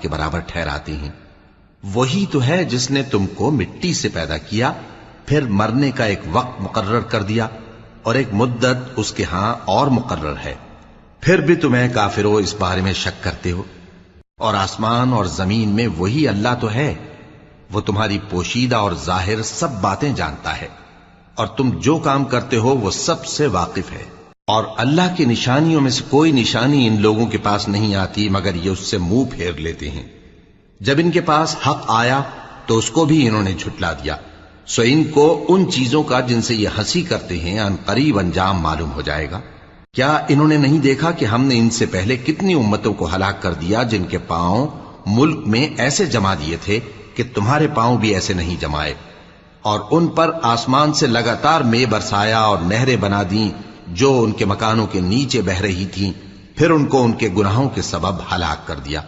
के बराबर ठहराते हैं। वही तो है जिसने तुमको मिट्टी से पैदा किया, फिर मरने का एक वक्त मुकर्रर कर दिया और एक मुद्दत उसके हां और मुकर्रर है। फिर भी तुम्हें काफिरों इस बारे में शक करते हो। और आसमान और जमीन में वही अल्लाह तो है, वो तुम्हारी पोशीदा और जाहिर सब बातें जानता है और तुम जो काम करते हो वो सबसे वाकिफ है। और अल्लाह की निशानियों में से कोई निशानी इन लोगों के पास नहीं आती मगर ये उससे मुंह फेर लेते हैं। जब इनके पास हक आया तो उसको भी इन्होंने झुटला दिया। सो इनको उन चीजों का जिनसे ये हंसी करते हैं अनकरीब अंजाम मालूम हो जाएगा। क्या इन्होंने नहीं देखा कि हमने इनसे पहले कितनी उम्मतों को हलाक कर दिया जिनके पांव मुल्क में ऐसे जमा दिए थे कि तुम्हारे पांव भी ऐसे नहीं जमाए, और उन पर आसमान से लगातार मे बरसाया और नहरें बना दी जो उनके मकानों के नीचे बह रही थीं, फिर उनको उनके गुनाहों के सबब हलाक कर दिया।